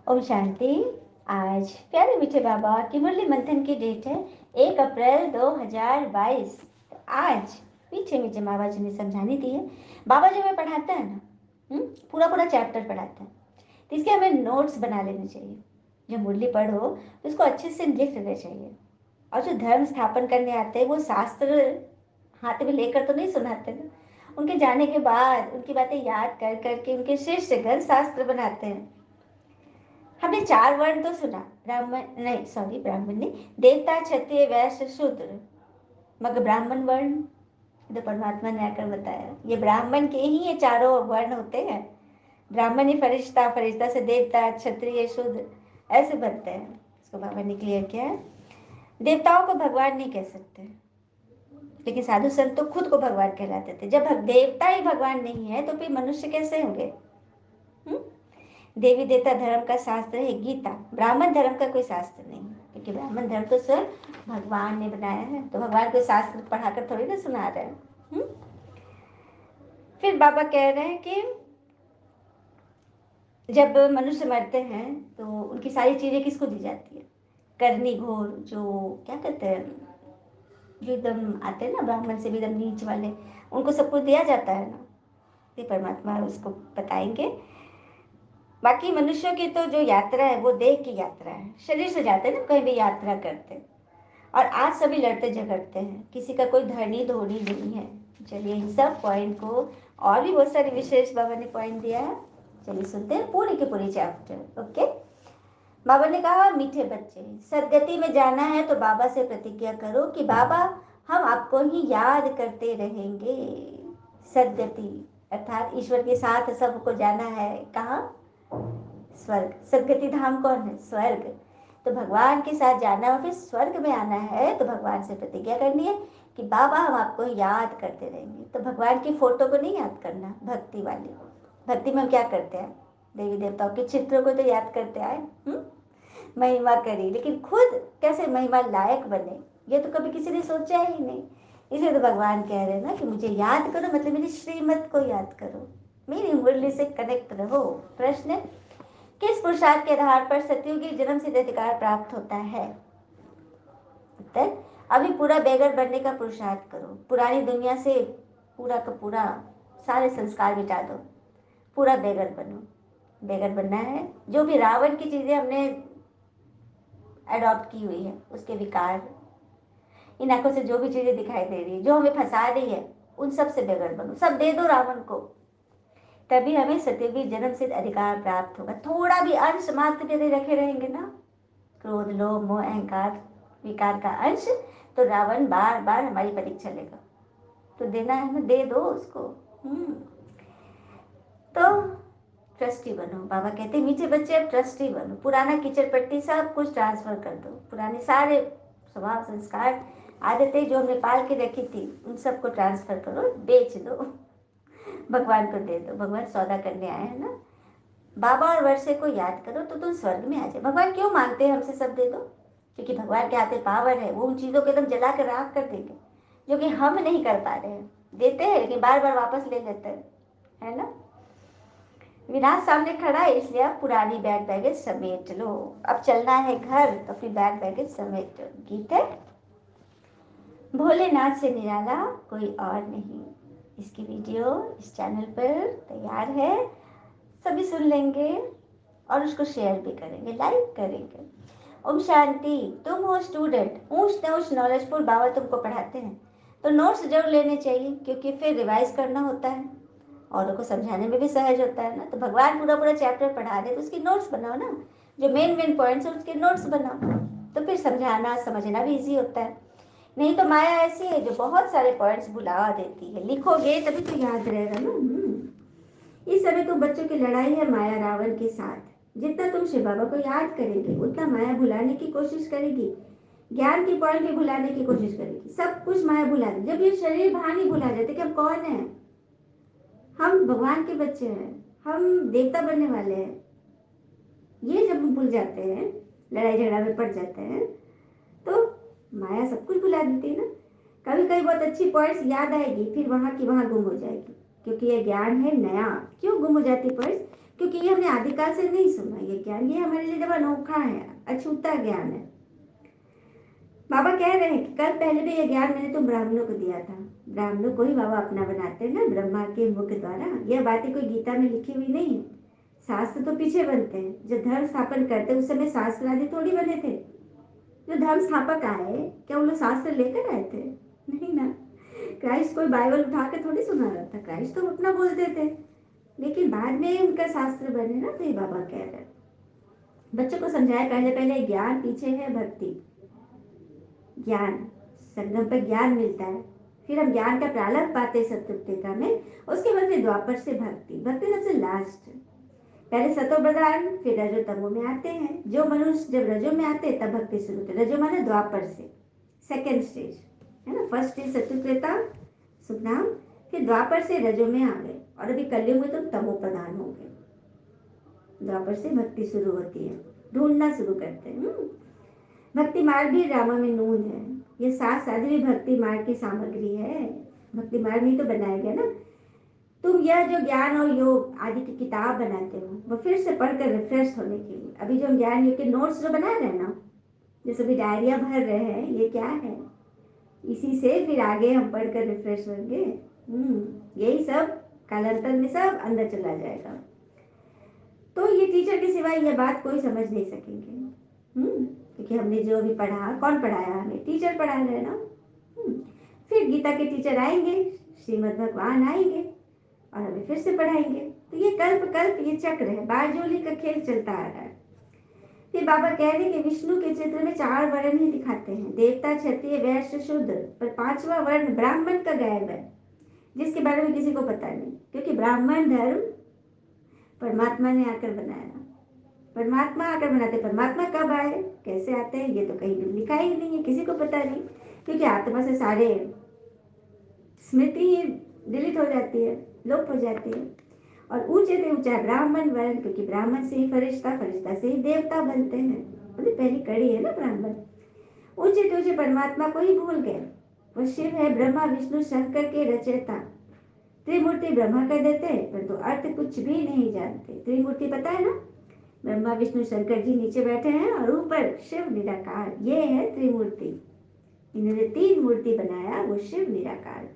ओम शांति। आज प्यारे मीठे बाबा की मुरली मंथन की डेट है 1 अप्रैल 2022। आज मीठे मीठे बाबा जी ने समझानी दी है। बाबा जो हमें पढ़ाता है ना, पूरा पूरा चैप्टर पढ़ाता है, तो इसके हमें नोट्स बना लेने चाहिए। जो मुरली पढ़ो तो उसको अच्छे से लिख लेना चाहिए। और जो धर्म स्थापन करने आते हैं वो शास्त्र हाथ में लेकर तो नहीं सुनाते ना, उनके जाने के बाद उनकी बातें याद कर करके उनके शिष्यगण शास्त्र बनाते हैं। हमने 4 वर्ण तो सुना, ब्राह्मण नहीं, सॉरी, ब्राह्मण नहीं, देवता, क्षत्रिय, वैश्य, शूद्र, मगर ब्राह्मण वर्ण तो परमात्मा ने आकर बताया ये ब्राह्मण के ही ये चारों वर्ण होते हैं। ब्राह्मण ही फरिश्ता, फरिश्ता से देवता, क्षत्रिय, शूद्र ऐसे बनते हैं। इसको बाबा ने क्लियर किया है। देवताओं को भगवान नहीं कह सकते, लेकिन साधु संत तो खुद को भगवान कहलाते थे। जब देवता ही भगवान नहीं है तो फिर मनुष्य कैसे होंगे? हम्म? देवी देवता धर्म का शास्त्र है गीता, ब्राह्मण धर्म का कोई शास्त्र नहीं, क्योंकि ब्राह्मण धर्म तो स्वयं भगवान ने बनाया है। तो भगवान कोई शास्त्र पढ़ाकर थोड़ी ना सुना रहे हैं। फिर बाबा कह रहे हैं कि जब मनुष्य मरते हैं तो उनकी सारी चीजें किसको दी जाती है? करनी घोर, जो क्या कहते हैं, जो एकदम आते हैं ना ब्राह्मण से भी एकदम नीच वाले, उनको सब कुछ दिया जाता है ना। ये परमात्मा उसको बताएंगे। बाकी मनुष्यों की तो जो यात्रा है वो देह की यात्रा है, शरीर से जाते हैं ना, कहीं भी यात्रा करते हैं। और आज सभी लड़ते झगड़ते हैं, किसी का कोई धनी धोनी नहीं है। चलिए इन सब पॉइंट को, और भी बहुत सारे विशेष बाबा ने पॉइंट दिया है, चलिए सुनते हैं पूरी की पूरी चैप्टर। ओके। बाबा ने कहा, मीठे बच्चे, सदगति में जाना है तो बाबा से प्रतिज्ञा करो कि बाबा हम आपको ही याद करते रहेंगे। सदगति अर्थात ईश्वर के साथ सबको जाना है। कहाँ? स्वर्ग। सदगति धाम कौन है? स्वर्ग। तो भगवान के साथ जाना और फिर स्वर्ग में आना है तो भगवान से प्रतिज्ञा करनी है कि बाबा हम आपको याद करते रहेंगे। तो भगवान की फोटो को नहीं याद करना, भक्ति वाली। भक्ति में हम क्या करते हैं? देवी देवताओं के चित्रों को तो याद करते आए, महिमा करी, लेकिन खुद कैसे महिमा लायक बने ये तो कभी किसी ने सोचा ही नहीं। इसलिए तो भगवान कह रहे हैं ना कि मुझे याद करो, मतलब मेरी श्रीमत को याद करो, मेरी मुरली से कनेक्ट रहो। प्रश्न है, किस पुरुषार्थ के आधार पर सतयुगी जन्म सिद्ध अधिकार प्राप्त होता है? उत्तर, अभी पूरा बेगर बनने का पुरुषार्थ करो। पुरानी दुनिया से पूरा का पूरा सारे संस्कार मिटा दो, पूरा बेगर बनो। बेगर बनना है। जो भी रावण की चीजें हमने अडॉप्ट की हुई है, उसके विकार, इन आंखों से जो भी चीजें दिखाई दे रही है जो हमें फंसा रही है, उन सब से बेगर बनो, सब दे दो रावण को। तभी हमें सतयुगी जन्म सिद्ध अधिकार प्राप्त होगा। थोड़ा भी अंश मात्र यदि रखे रहेंगे ना, क्रोध, लोभ, मोह, अहंकार, विकार का अंश, तो रावण बार बार हमारी परीक्षा लेगा। तो देना है ना, दे दो उसको। तो ट्रस्टी बनो। बाबा कहते हैं मीठे बच्चे अब ट्रस्टी बनो। पुराना कीचड़ पट्टी सब कुछ ट्रांसफर कर दो। पुराने सारे स्वभाव, संस्कार, आदतें जो हमने पाल के रखी थी उन सबको ट्रांसफर करो, बेच दो, भगवान को दे दो। भगवान सौदा करने आए हैं ना। बाबा और वर्षे को याद करो तो तुम स्वर्ग में आ जाए। भगवान क्यों मांगते हैं हमसे सब दे दो? क्योंकि भगवान के हाथ में पावर है, वो उन चीजों को एकदम जला कर राख कर देंगे जो कि हम नहीं कर पा रहे हैं। देते हैं लेकिन बार बार वापस ले लेते हैं, है ना। विनाश सामने खड़ा है, इसलिए आप पुरानी बैग बैगेज समेट लो। अब चलना है घर तो फिर बैग बैगेज समेट लो। गीत है, भोलेनाथ से निराला कोई और नहीं। इसकी वीडियो इस चैनल पर तैयार है, सभी सुन लेंगे और उसको शेयर भी करेंगे, लाइक करेंगे। ओम शांति। तुम हो स्टूडेंट, ऊंच न ऊंच नॉलेजफुल बाबा तुमको पढ़ाते हैं तो नोट्स जरूर लेने चाहिए, क्योंकि फिर रिवाइज करना होता है, औरों को समझाने में भी सहज होता है ना। तो भगवान पूरा पूरा चैप्टर पढ़ा रहे तो उसकी नोट्स बनाओ ना, जो मेन मेन पॉइंट्स है उसके नोट्स बनाओ, तो फिर समझाना समझना भी ईजी होता है। नहीं तो माया ऐसी है जो बहुत सारे पॉइंट्स भुला देती है, लिखोगे तभी तो याद रहेगा ना। इस समय तो बच्चों की लड़ाई है माया रावण के साथ। जितना तुम शिव बाबा को याद करेंगे उतना माया भुलाने की कोशिश करेगी, ज्ञान की पॉइंट भी भुलाने की कोशिश करेगी, सब कुछ माया भुला दे। जब ये शरीर भानी भुला जाते कि हम कौन है, हम भगवान के बच्चे हैं, हम देवता बनने वाले हैं, ये जब हम भूल जाते हैं, लड़ाई झगड़ा में पड़ जाते हैं, तो माया सब कुछ भुला देती है ना। कभी कभी बहुत अच्छी पॉइंट्स याद आएगी, फिर वहां की वहां गुम हो जाएगी, क्योंकि ये ज्ञान है नया। क्यों गुम हो जाती पॉइंट्स? क्योंकि ये हमने आदिकाल से नहीं सुना, ये ज्ञान, ये हमारे लिए जब अनोखा है, अछूता ज्ञान है। बाबा कह रहे हैं कि कल पहले भी ये ज्ञान मैंने तुम ब्राह्मणों को दिया था। ब्राह्मणों को ही बाबा अपना बनाते हैं ना, ब्रह्मा के मुख द्वारा। यह बातें कोई गीता में लिखी हुई नहीं है। शास्त्र तो पीछे बनते हैं। जब धर्म स्थापन करते उस समय शास्त्र आदि थोड़ी बने थे। जो धर्म स्थापक आए, क्या वो लोग शास्त्र लेकर आए थे? नहीं ना। क्राइस्ट कोई बाइबल उठा के थोड़ी सुना रहा था, क्राइस्ट तो अपना बोलते थे, लेकिन बाद में उनका शास्त्र बने ना। तो ये बाबा कह रहे हैं, बच्चों को समझाया पहले पहले ज्ञान पीछे है भक्ति। ज्ञान, संगम पर ज्ञान मिलता है, फिर हम ज्ञान का प्रारंभ पाते हैं सत्युगता में। उसके बाद फिर द्वापर से भक्ति, भक्ति सबसे लास्ट। पहले सतो प्रधान फिर रजो तमो में आते हैं। जो मनुष्य जब रजो में आते हैं तब भक्ति शुरू होती है। रजो माने द्वापर से, सेकेंड स्टेज है ना। फर्स्ट स्टेज सत्युगता शुभ नाम, फिर द्वापर से रजो में आ गए, और अभी कलयुग में तुम तमो प्रधान हो गए। द्वापर से भक्ति शुरू होती है, ढूंढना शुरू करते हैं। भक्ति मार्ग भी रामा में नून है। ये साथ साथ भी भक्ति मार्ग की सामग्री है। भक्ति मार्ग नहीं तो बनाया गया ना। तुम यह जो ज्ञान और योग आदि की किताब बनाते हो वो फिर से पढ़कर रिफ्रेश होने के लिए। अभी जो ज्ञान योग के नोट्स जो बना रहे हैं ना, जैसे भी डायरिया भर रहे हैं, ये क्या है? इसी से फिर आगे हम पढ़कर रिफ्रेश होंगे। यही सब कालांतर में सब अंदर चला जाएगा। तो ये टीचर के सिवाय ये बात कोई समझ नहीं सकेंगे। क्योंकि हमने जो भी पढ़ा, कौन पढ़ाया? हमें टीचर पढ़ा रहे हैं ना। फिर गीता के टीचर आएंगे, श्रीमद् भगवान आएंगे और हमें फिर से पढ़ाएंगे। तो ये कल्प कल्प ये चक्र है, बारजोली का खेल चलता आ रहा है। फिर बाबा कह रहे हैं कि विष्णु के चित्र में 4 वर्ण ही दिखाते हैं, देवता, क्षत्रिय, वैश्य, शूद्र, पर 5वां वर्ण ब्राह्मण का गायब है, जिसके बारे में किसी को पता नहीं। क्योंकि ब्राह्मण धर्म परमात्मा ने आकर बनाया। परमात्मा आकर बनाते, परमात्मा कब आए, कैसे आते हैं, ये तो कहीं भी लिखा ही नहीं है, किसी को पता नहीं। क्योंकि आत्मा से सारे स्मृति डिलीट हो जाती है, लुप्त हो जाती है। और ऊंचे से ऊंचा ब्राह्मण वर्ण, क्योंकि ब्राह्मण से ही फरिश्ता, फरिश्ता से ही देवता बनते हैं। मतलब पहली कड़ी है ना ब्राह्मण। ऊंचे से ऊंचे परमात्मा को ही भूल गए। वो शिव है, ब्रह्मा विष्णु शंकर के रचयिता। त्रिमूर्ति ब्रह्मा कह देते हैं, परंतु अर्थ कुछ भी नहीं जानते। त्रिमूर्ति पता है ना, ब्रह्मा विष्णु शंकर जी नीचे बैठे हैं और ऊपर शिव निराकार, ये है त्रिमूर्ति। इन्होंने 3 मूर्ति बनाया, वो शिव निराकार।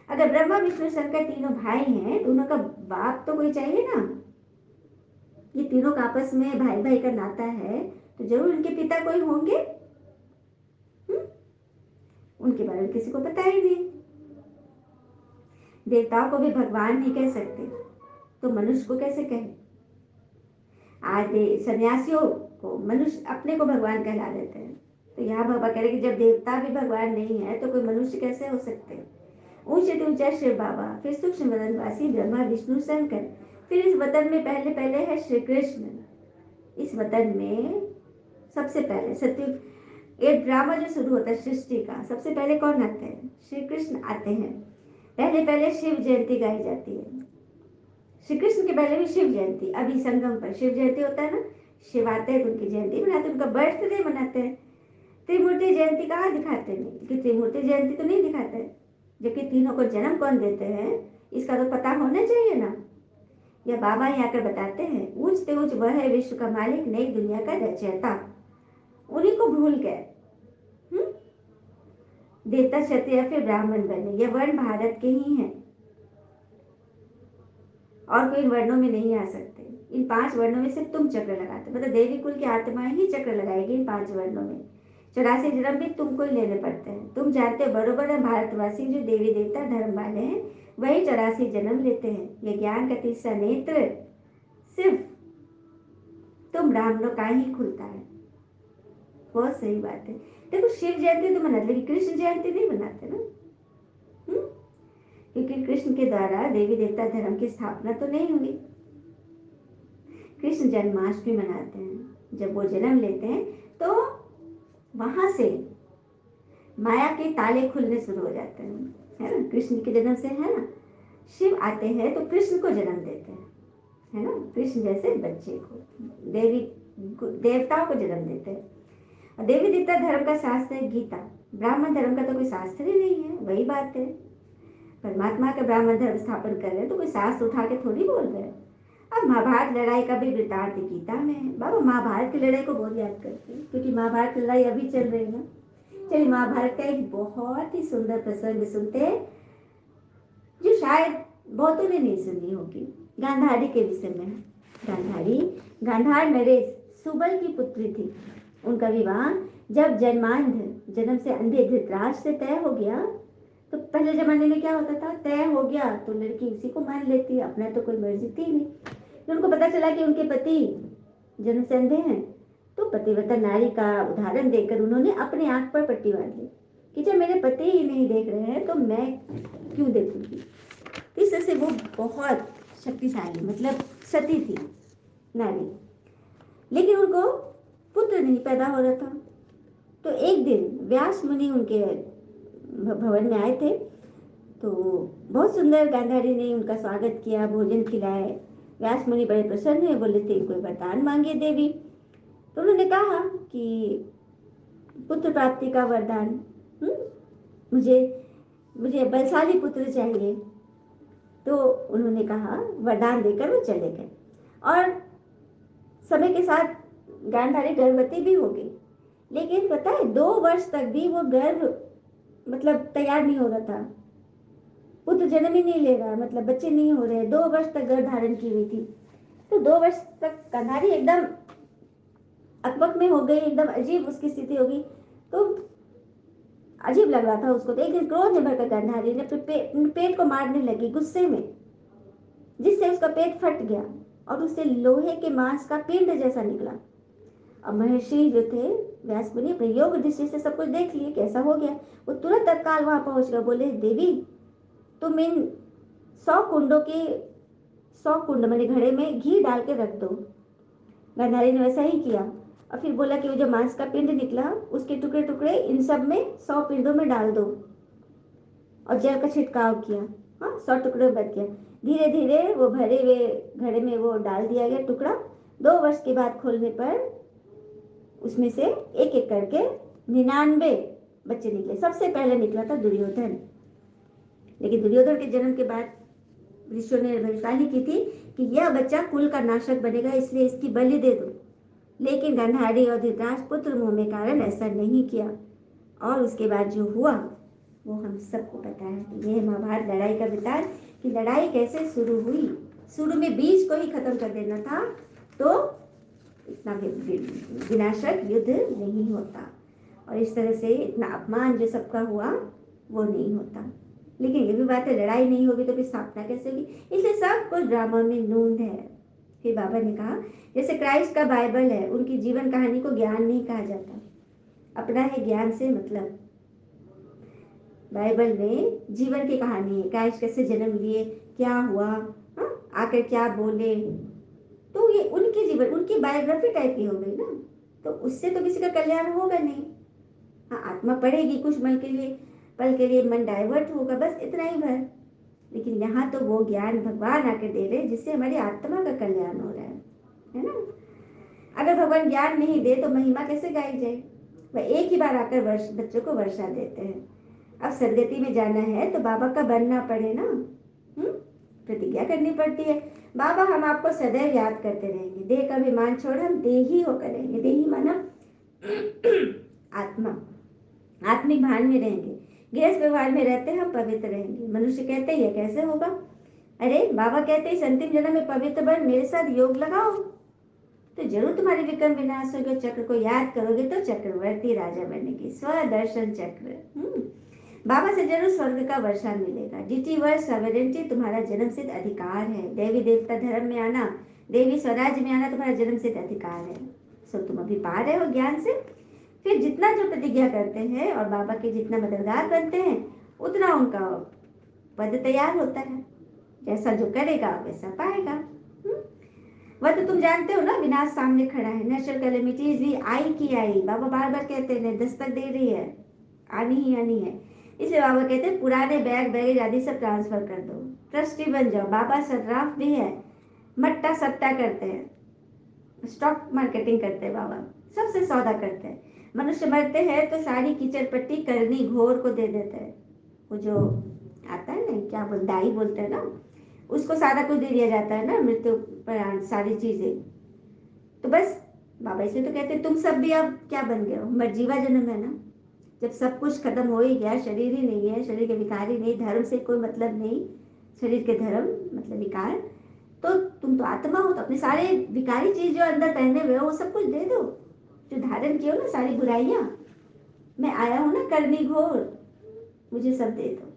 अगर ब्रह्मा विष्णु शंकर तीनों भाई हैं तो उनका बाप तो कोई चाहिए ना। ये तीनों का आपस में भाई भाई का नाता है, तो जरूर उनके पिता कोई होंगे। उनके बारे में किसी को पता ही नहीं। देवताओं को भी भगवान नहीं कह सकते, तो मनुष्य को कैसे कहे? आज सन्यासियों को मनुष्य अपने को भगवान कहला देते हैं। तो यहाँ बाबा कह रहे कि जब देवता भी भगवान नहीं है तो कोई मनुष्य कैसे हो सकते? ऊंचे से ऊंचा शिव बाबा, फिर सूक्ष्म वतनवासी ब्रह्मा विष्णु शंकर, फिर इस वतन में पहले पहले है श्री कृष्ण। इस वतन में सबसे पहले सत्युग, एक ड्रामा जो शुरू होता है सृष्टि का, सबसे पहले कौन आते हैं? श्री कृष्ण आते हैं। पहले पहले शिव जयंती गाई जाती है। श्री कृष्ण के पहले भी शिव जयंती, अभी संगम पर शिव जयंती होता है ना। शिव आते हैं तो उनकी जयंती मनाते हैं, उनका बर्थडे मनाते हैं। त्रिमूर्ति जयंती कहाँ दिखाते हैं? कि त्रिमूर्ति जयंती तो नहीं दिखाते, जबकि तीनों को जन्म कौन देते हैं इसका तो पता होना चाहिए ना। या बाबा यहाँ आकर बताते हैं, ऊंचते ऊंच वह है विश्व का मालिक, नई दुनिया का रचयिता। उन्हीं को भूल गए। देवता क्षत्रिय फिर ब्राह्मण बने, ये वर्ण भारत के ही हैं और कोई वर्णों में नहीं आ सकते। इन 5 वर्णों में सिर्फ तुम चक्र लगाते, मतलब देवी कुल की आत्मा ही चक्र लगाएगी इन 5 वर्णों में। 84 जन्म भी तुमको ही लेने पड़ते हैं। तुम जानते हो बरोबर है, भारतवासी जो देवी देवता धर्म वाले हैं वही 84 जन्म लेते हैं। ये ज्ञान का तीसरा नेत्र सिर्फ तुम ब्राह्मणों का ही खुलता है। बहुत सही बात है। देखो शिव जयंती तो मनाते, लेकिन कृष्ण जयंती नहीं मनाते ना। क्योंकि कृष्ण के द्वारा देवी देवता धर्म की स्थापना तो नहीं हुई। कृष्ण जन्माष्टमी मनाते हैं। जब वो जन्म लेते हैं तो वहां से माया के ताले खुलने शुरू हो जाते हैं, है ना। कृष्ण के जन्म से, है ना। शिव आते हैं तो कृष्ण को जन्म देते हैं, है ना। कृष्ण जैसे बच्चे को, देवी देवताओं को जन्म देते हैं। और देवी देवता धर्म का शास्त्र है गीता। ब्राह्मण धर्म का तो कोई शास्त्र ही नहीं है। वही बात है, परमात्मा का ब्राह्मण धर्म स्थापन कर रहे हैं तो कोई शास्त्र उठा के थोड़ी बोल रहे हैं। अब महाभारत लड़ाई का भी वृतांत गीता में है। बाबा महाभारत की लड़ाई को बहुत याद करते हैं क्योंकि महाभारत की लड़ाई अभी चल रही है ना। चलिए महाभारत का एक बहुत ही सुंदर प्रसंग सुनते हैं जो शायद बहुतों ने नहीं सुनी होगी। गांधारी के विषय में। गांधारी गांधार नरेश सुबल की पुत्री थी। उनका विवाह जब जन्मांध जन्म से अंधे धृतराष्ट्र से तय हो गया तो पहले जमाने में क्या होता था, तय हो गया तो लड़की उसी को मान लेती है, अपना तो कोई मर्जी थी नहीं। तो उनको पता चला कि उनके पति जन्म से अंधे हैं तो पतिव्रता नारी का उदाहरण देकर उन्होंने अपने आंख पर पट्टी बांध ली कि जब मेरे पति ही नहीं देख रहे हैं तो मैं क्यों देखूंगी। इस तरह से वो बहुत शक्तिशाली मतलब सती थी नारी, लेकिन उनको पुत्र नहीं पैदा हो रहा था। तो एक दिन व्यास मुनि उनके भवन में आए थे तो बहुत सुंदर गांधारी ने उनका स्वागत किया, भोजन खिलाए। व्यास मुनि बड़े प्रसन्न हुए, बोले थे कोई वरदान मांगे देवी। तो उन्होंने कहा कि पुत्र प्राप्ति का वरदान, मुझे मुझे बलशाली पुत्र चाहिए। तो उन्होंने कहा, वरदान देकर वो चले गए और समय के साथ गांधारी गर्भवती भी हो गई। लेकिन पता है 2 वर्ष तक भी वो गर्भ मतलब तैयार नहीं हो रहा था, पुत्र जन्म ही नहीं ले रहा, मतलब बच्चे नहीं हो रहे। 2 वर्ष तक गर्भ धारण की हुई थी। तो 2 वर्ष तक गांधारी एकदम अकबक में हो गई, एकदम अजीब उसकी स्थिति हो गई। तो अजीब लग रहा था उसको। तो एक दिन क्रोध में भरकर गांधारी ने पेट को मारने लगी गुस्से में, जिससे उसका पेट फट गया और उससे लोहे के मांस का पिंड जैसा निकला। अब महर्षि जो थे व्यास मुनि अपने योग दृष्टि से सब कुछ देख लिए कैसा हो गया। वो तुरंत तत्काल वहां पहुंच गए, बोले देवी तुम इन 100 कुंडों के 100 कुंड मैंने घड़े में घी डाल के रख दो। गांधारी ने वैसा ही किया और फिर बोला कि वो जो मांस का पिंड निकला उसके टुकड़े टुकड़े इन सब में 100 पिंडों में डाल दो और जल का छिड़काव किया। हाँ 100 टुकड़े बच गया। धीरे धीरे वो भरे हुए घड़े में वो डाल दिया गया टुकड़ा। 2 वर्ष के बाद खोलने पर उसमें से एक एक करके 99 बच्चे निकले। सबसे पहले निकला था दुर्योधन। लेकिन दुर्योधन के जन्म के बाद ऋषियों ने भविष्यवाणी की थी कि यह बच्चा कुल का नाशक बनेगा, इसलिए इसकी बलि दे दो। लेकिन गांधारी और धृतराष्ट्र पुत्र मोह के कारण ऐसा नहीं किया और उसके बाद जो हुआ वो हम सबको पता है। ये महाभारत लड़ाई का वृतांत कि लड़ाई कैसे शुरू हुई। शुरू में बीज को ही खत्म कर देना था तो इतना विनाशक युद्ध नहीं होता और इस तरह से इतना अपमान जो सबका हुआ वो नहीं होता। लेकिन ये भी बात है, लड़ाई नहीं होगी तो फिर स्थापना कैसे होगी। इसलिए सब कुछ ड्रामा में नूंद है। फिर बाबा ने कहा जैसे क्राइस्ट का बाइबल है, उनकी जीवन कहानी को ज्ञान नहीं कहा जाता, अपना है ज्ञान से मतलब। बाइबल में जीवन की कहानी है, क्राइस्ट कैसे जन्म लिए, क्या हुआ, आकर क्या बोले, तो ये उनकी जीवन उनकी बायोग्राफी टाइप की हो गई ना। तो उससे तो किसी का कल्याण होगा नहीं। हाँ आत्मा पढ़ेगी कुछ पल के लिए मन डाइवर्ट होगा, बस इतना ही भर। लेकिन यहाँ तो वो ज्ञान भगवान आकर दे रहे जिससे हमारी आत्मा का कल्याण हो रहा है ना। अगर भगवान ज्ञान नहीं दे तो महिमा कैसे गाई जाए। वह एक ही बार आकर बच्चों को वर्षा देते हैं। अब सदगति में जाना है तो बाबा का बनना पड़े ना, प्रतिज्ञा करनी पड़ती है। बाबा हम आपको सदैव याद करते रहेंगे, देह का अभिमान छोड़ हम देही होकर रहेंगे। देही माना आत्मा, आत्मिक भान में रहेंगे। गृहस्थ व्यवहार में रहते हम पवित्र रहेंगे। मनुष्य कहते हैं कैसे होगा, अरे बाबा कहते हैं अंतिम जन्म में पवित्र बन मेरे साथ योग लगाओ तो जरूर तुम्हारे विक्रम विनाश होगा। चक्र को याद करोगे तो चक्रवर्ती राजा बनेगी। स्वदर्शन चक्र, बाबा से जरूर स्वर्ग का वर्षा मिलेगा। जीटी वर्ष सवेरेंटी तुम्हारा जन्म सिद्ध अधिकार है। देवी देवता धर्म में आना, देवी स्वराज में आना तुम्हारा जन्म सिद्ध अधिकार है। सो तुम अभी पा रहे हो ज्ञान से। फिर जितना जो प्रतिज्ञा करते हैं और बाबा के जितना मददगार बनते हैं उतना उनका पद तैयार होता है। जैसा जो करेगा वैसा पाएगा। वह तो तुम जानते हो ना, विनाश सामने खड़ा है। नेचुरल कैलेमिटीज भी आई की आई। बाबा बार बार कहते हैं दस्तक दे रही है, आनी ही आनी है। इसलिए बाबा कहते हैं पुराने बैग बैगेज आदि सब ट्रांसफर कर दो, ट्रस्टी बन जाओ। बाबा सर्राफ भी है, मट्टा सट्टा करते हैं, स्टॉक मार्केटिंग करते हैं बाबा, सबसे सौदा करते हैं। मनुष्य मरते हैं तो सारी कीचड़ पट्टी करनी घोर को दे देते हैं। वो जो आता है ना, क्या दाई बोलते हैं ना, उसको सारा कुछ दे दिया जाता है ना, मृत्यु पर सारी चीजें। तो बस बाबा इसलिए तो कहते तुम सब भी अब क्या बन गए हो, मर्जीवा जन्म है ना। जब सब कुछ खत्म हो ही गया, शरीर ही नहीं है, शरीर के विकार ही नहीं, धर्म से कोई मतलब नहीं, शरीर के धर्म मतलब विकार, तो तुम तो आत्मा हो, तो अपने सारे विकारी चीज जो अंदर पहने हुए हो वो सब कुछ दे दो, जो धारण किए हो ना सारी बुराइयां। मैं आया हूं ना करनी घोर, मुझे सब दे दो,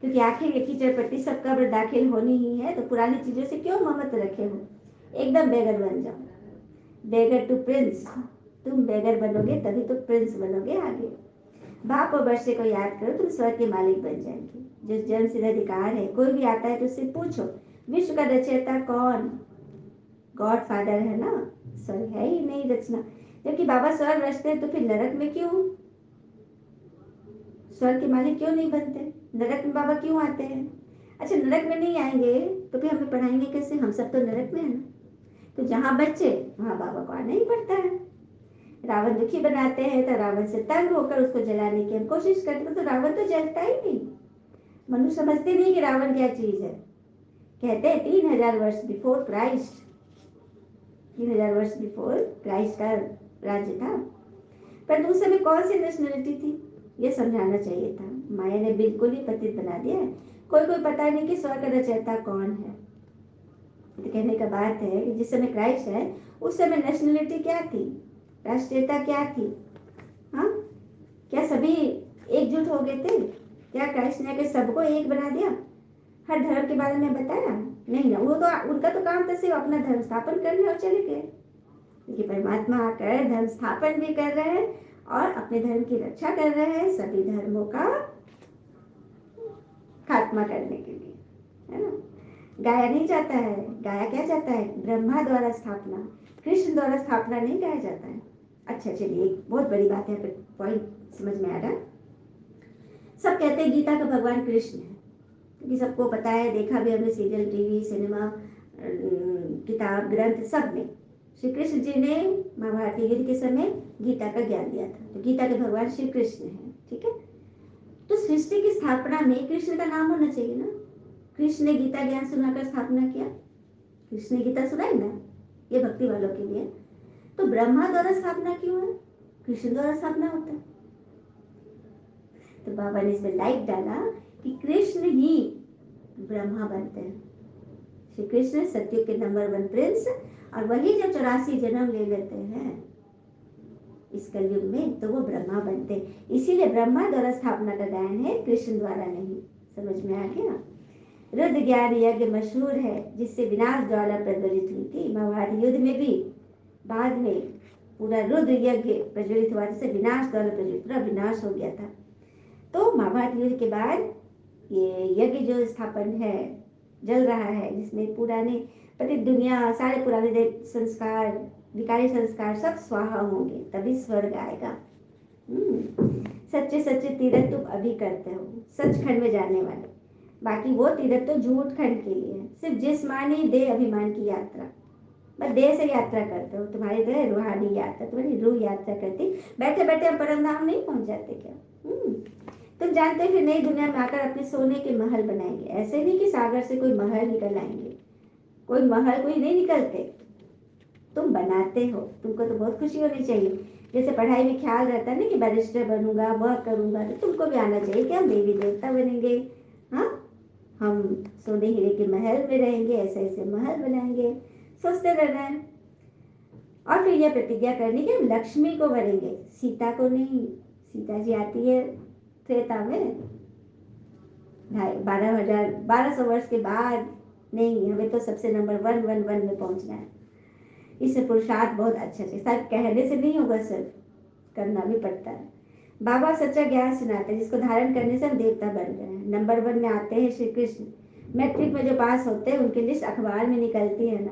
क्योंकि आखिर एक ही चरपट्टी सब कब्र दाखिल होनी ही है, तो पुरानी चीजों से क्यों ममत रखे हो, एकदम बेगर बन जाओ। बेगर टू प्रिंस, तुम बेगर बनोगे तभी तो प्रिंस बनोगे आगे। बाप और वर्षे को याद करो, तुम स्वर्ग के मालिक बन जाएंगे। जो जन्म सिद्ध अधिकार है, कोई भी आता है तो उससे पूछो विश्व का रचयिता कौन, गॉड फादर है ना, स्वर्ग है ही नहीं रचना। जबकि बाबा स्वर्ग रचते हैं तो फिर नरक में क्यों, स्वर्ग के मालिक क्यों नहीं बनते, नरक में बाबा क्यों आते हैं। अच्छा नरक में नहीं आएंगे तो फिर हमें पढ़ाएंगे कैसे, हम सब तो नरक में है ना। तो जहाँ बच्चे वहाँ बाबा को आना ही पड़ता है। रावण दुखी बनाते हैं तो रावण से तंग होकर उसको जलाने की हम कोशिश करते हैं, तो रावण तो जलता ही नहीं। मनुष्य समझते नहीं कि रावण क्या चीज है। कहते हैं 3000 वर्ष बिफोर क्राइस्ट, 3000 वर्ष बिफोर क्राइस्ट का राज्य था, पर उस समय कौन सी नेशनलिटी थी, ये समझाना चाहिए था। माया ने बिल्कुल ही पतित बना दिया है। कोई कोई पता नहीं कि स्वर्ग का रचयिता कौन है। तो कहने का बात है कि जिस समय क्राइस्ट है उस समय नेशनलिटी क्या थी, राष्ट्रीयता क्या थी। हाँ, क्या सभी एकजुट हो गए थे, क्या क्राइस्ट ने आकर सबको एक बना दिया, हर धर्म के बारे में बताया, नहीं ना। वो तो उनका तो काम था सिर्फ अपना धर्म स्थापन करने और चले गए। क्योंकि परमात्मा आकर धर्म स्थापन भी कर रहे हैं और अपने धर्म की रक्षा कर रहे हैं, सभी धर्मों का खात्मा करने के लिए, है ना। गाया नहीं जाता है, गाया क्या जाता है, ब्रह्मा द्वारा स्थापना, कृष्ण द्वारा स्थापना नहीं गाया जाता है। अच्छा चलिए, एक बहुत बड़ी बात है, पॉइंट समझ में आ रहा। सब कहते हैं गीता का भगवान कृष्ण है, क्योंकि सबको पता है, देखा भी हमने सीरियल, टीवी, सिनेमा, किताब, ग्रंथ सब में श्री कृष्ण जी ने महाभारत युद्ध के समय गीता का ज्ञान दिया था, तो गीता के भगवान श्री कृष्ण है, ठीक है। तो सृष्टि की स्थापना में कृष्ण का नाम होना चाहिए ना। कृष्ण ने गीता ज्ञान सुनाकर स्थापना किया, कृष्ण ने गीता सुनाई ना, ये भक्ति वालों के लिए। तो ब्रह्मा द्वारा स्थापना क्यों है, कृष्ण द्वारा स्थापना होता है। तो बाबा ने इसमें लाइट डाला कि कृष्ण ही ब्रह्मा बनते हैं। श्री कृष्ण सत्युग के नंबर 1 प्रिंस, और वही जब 84 जन्म ले लेते हैं इस कलयुग में तो वो ब्रह्मा बनते हैं। इसीलिए ब्रह्मा द्वारा स्थापना का गायन है, कृष्ण द्वारा नहीं। समझ में आ गया। रुद्र ज्ञान यज्ञ मशहूर है, जिससे विनाश ज्वाला प्रज्वलित हुई थी। महाभारत युद्ध में भी बाद में पूरा रुद्र यज्ञ प्रज्वलित हुआ, जिससे विनाश ज्वाला प्रज्वलित, पूरा विनाश हो गया था। तो महाभारत युद्ध के बाद ये यज्ञ जो स्थापन है, जल रहा है, जिसमें पुराने पति दुनिया, सारे पुराने संस्कार, विकारी संस्कार सब स्वाहा होंगे, तभी स्वर्ग आएगा। सच्चे सच्चे तीर्थ तुम अभी करते हो, सचखंड में जाने वाले। बाकी वो तीर्थ तो झूठ खंड के लिए है, सिर्फ जिस्मानी देह अभिमान की यात्रा, बस देह से यात्रा करते हो, तुम्हारी देह रूहानी यात्रा, तुम्हारी रूह यात्रा करती। बैठे बैठे हम परम धाम नहीं पहुंच जाते क्या। तुम जानते हो फिर नई दुनिया में आकर अपने सोने के महल बनाएंगे। ऐसे नहीं कि सागर से कोई महल निकल आएंगे, कोई महल कोई नहीं निकलते, तुम बनाते हो। तुमको तो बहुत खुशी होनी चाहिए। जैसे पढ़ाई में ख्याल रहता है ना कि बैरिस्टर बनूंगा, वह करूंगा, तो तुमको भी आना चाहिए कि हम देवी देवता बनेंगे। हाँ, हम सोने हीरे के महल में रहेंगे, ऐसे ऐसे महल बनाएंगे, सोचते रहना है। और फिर यह प्रतिज्ञा करनी कि हम लक्ष्मी को भरेंगे, सीता को नहीं। सीता जी आती है त्रेता में, 1200 वर्ष के बाद। नहीं, हमें तो सबसे नंबर 111 में पहुंचना है। इससे पुरुषार्थ बहुत अच्छा है, सिर्फ कहने से नहीं होगा, सिर्फ करना भी पड़ता है। बाबा सच्चा ज्ञान सुनाते हैं, जिसको धारण करने से हम देवता बन गए हैं। नंबर 1 में आते हैं श्री कृष्ण। मैट्रिक में जो पास होते हैं उनकी लिस्ट अखबार में निकलती है ना,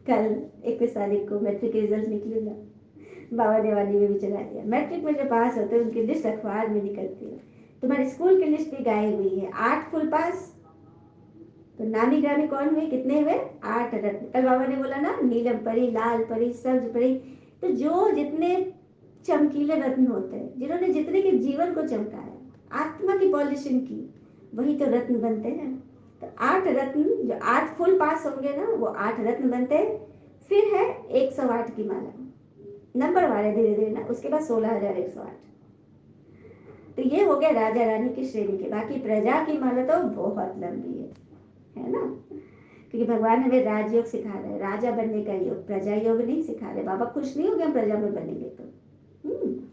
कल 21 तारीख को मैट्रिक के रिजल्ट निकलेगा, बाबा देवानी में भी चला दिया। मैट्रिक में जो पास होते हैं उनकी लिस्ट अखबार में निकलती है। तुम्हारे स्कूल की लिस्ट भी गायब हुई है। 8 फुल पास, तो नामी ग्रामी कौन हुए, कितने हुए, 8 रत्न। कल बाबा ने बोला ना, नीलम परी, लाल परी, सब्ज परी। तो जो जितने चमकीले रत्न होते हैं, जिन्होंने जितने के जीवन को चमकाया, आत्मा की पॉलिशिंग की, वही तो रत्न बनते हैं। तो 8 रत्न, जो 8 फुल पास होंगे ना वो 8 रत्न बनते हैं। फिर है 108 की माला, नंबर वाले धीरे धीरे ना, उसके बाद 16,108। तो ये हो गया राजा रानी की श्रेणी के। बाकी प्रजा की माला तो बहुत लंबी है ना, क्योंकि भगवान हमें राजयोग सिखा रहे हैं, राजा बनने का योग, प्रजा योग नहीं सिखा रहे। बाबा खुश नहीं हो गए हम प्रजा में बनेंगे तो,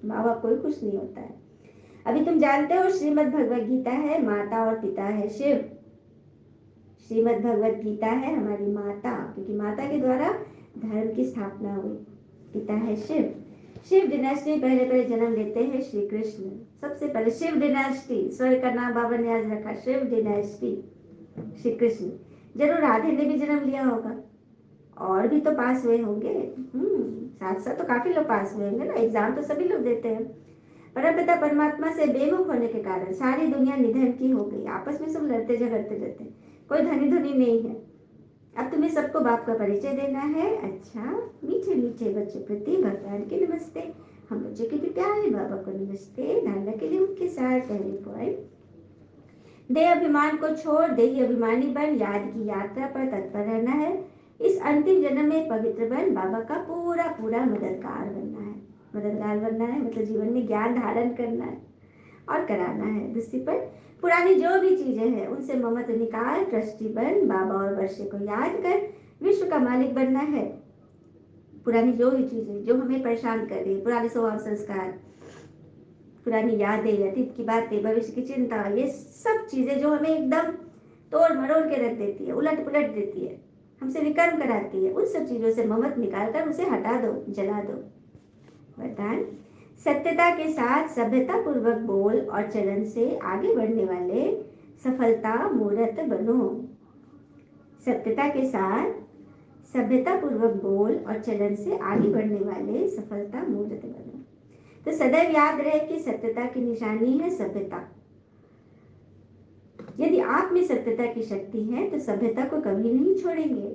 माँ बाप कोई खुश नहीं होता है। अभी तुम जानते हो श्रीमद् भगवत गीता है, माता और पिता है शिव। श्रीमद् भगवत गीता है हमारी माता, क्योंकि माता के द्वारा धर्म की स्थापना हुई। पिता है शिव। शिव डिनेस्टी पहले पहले जन्म लेते हैं श्री कृष्ण। सबसे पहले शिव डिनेस्टी, स्वर्ग का नाम बाबा ने आज रखा, शिव डिनेस्टी, श्री कृष्ण। जरूर राधे ने भी जन्म लिया होगा, और भी तो पास हुए होंगे। साथ साथ तो काफी लोग पास हुए होंगे ना, एग्जाम तो सभी लोग देते हैं। परमपिता परमात्मा से बेमुख होने के कारण सारी दुनिया निधन की हो गई, आपस में सब लड़ते झगड़ते रहते, कोई धनी धनी नहीं है। अब तुम्हें सबको बाप का परिचय देना है। अच्छा, मीठे मीठे बच्चों प्रति भगवान के नमस्ते, हम बच्चों के भी प्यारे बाबा को नमस्ते। धारणा के लिए मुख्य सार पहले पॉइंट, देह अभिमान को छोड़ देही अभिमानी बन याद की यात्रा पर तत्पर रहना है। इस अंतिम जन्म में पवित्र बन बाबा का पूरा पूरा मददगार बनना है। मददगार बनना है मतलब जीवन में ज्ञान धारण करना है और कराना है। दूसरी पर पुरानी जो भी चीजें हैं उनसे ममत्व निकाल ट्रस्टी बन बाबा और वर्षे को याद कर विश्व का मालिक बनना है। पुरानी जो भी चीजें जो हमें परेशान कर रही है, पुराने स्वभाव संस्कार, पुरानी यादें, अतीत की बातें, भविष्य की चिंता, ये सब चीजें जो हमें एकदम तोड़ मरोड़ के रख देती है, उलट पुलट देती है, हमसे विकर्म कराती है, उन सब चीजों से ममत निकालकर उसे हटा दो, जला दो। वरदान, सत्यता के साथ सभ्यता पूर्वक बोल और चलन से आगे बढ़ने वाले सफलता मूर्त बनो। सत्यता के साथ सभ्यता पूर्वक बोल और चलन से आगे बढ़ने वाले सफलता मूर्त बनो। तो सदैव याद रहे कि सत्यता की निशानी है सभ्यता। यदि आप में सत्यता की शक्ति है तो सभ्यता को कभी नहीं छोड़ेंगे।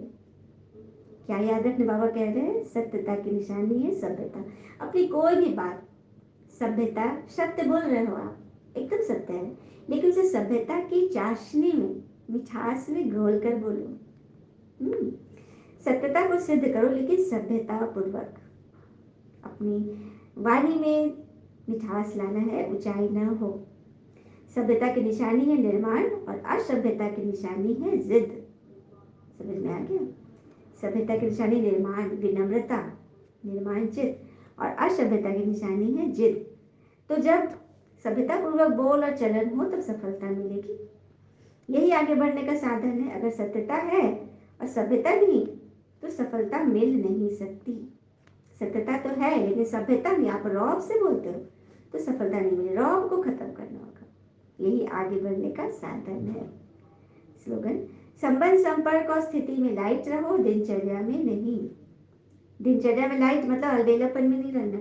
क्या याद रखने बाबा कह रहे हैं, सत्यता की निशानी है सभ्यता। अपनी कोई भी बात, सभ्यता सत्य बोल रहे हो आप, एकदम सत्य है, लेकिन उसे सभ्यता की चाशनी में, मिठास में घोल कर बोलो। सत्यता को सिद्ध करो लेकिन सभ्यता पूर्वक। अपनी वाणी में मिठास लाना है, ऊंचाई न हो। सभ्यता की निशानी है निर्माण और असभ्यता की निशानी है जिद। समझ में आ गया? सभ्यता की निशानी निर्माण, विनम्रता, निर्माण चित, और असभ्यता की निशानी है जिद। तो जब सभ्यता पूर्वक बोल और चलन हो तब सफलता मिलेगी। यही आगे बढ़ने का साधन है। अगर सत्यता है और सभ्यता नहीं तो सफलता मिल नहीं सकती। सत्यता तो है लेकिन सभ्यता नहीं, आप रौब से बोलते हो तो सफलता नहीं मिलेगी। रौब को खत्म करना होगा, यही आगे बढ़ने का साधन है। स्लोगन, संबंध संपर्क और स्थिति में लाइट रहो, दिनचर्या में नहीं। दिनचर्या में लाइट मतलब अलबेलापन में नहीं रहना।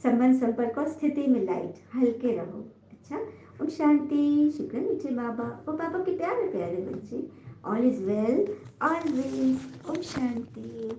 संबंध संपर्क और स्थिति में लाइट, हल्के रहो। अच्छा, ओम शांति। शुक्र मीठे बाबा, वो बाबा के प्यारे प्यारे बच्चे। All is well always. ओम शांति।